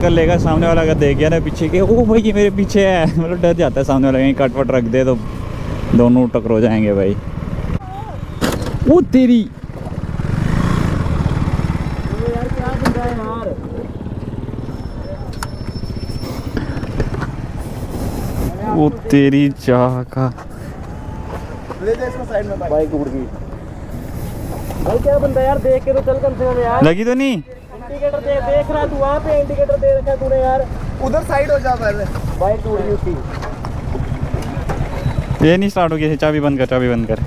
कर लेगा सामने वाला, अगर देख गया ना पीछे के, ओ भाई ये मेरे पीछे है, मतलब डर जाता है सामने वाला, कहीं कट वट रख दे तो दोनों टकरो जाएंगे भाई। ओ तेरी यार क्या बन रहा है यार। वो तेरी चाह का ले जा इसको साइड में, बाइक उड़ गई भाई। क्या बंदा यार, देख के तो चल कम से कम यार। लगी तो नहीं? इंडिकेटर देख रहा तू, वहाँ पे इंडिकेटर दे रखा तूने यार। उधर साइड हो जा पहले, बाइक उड़ गई उसकी। ये नहीं स्टार्ट हो गया, चाबी बंद कर, चाबी बंद कर।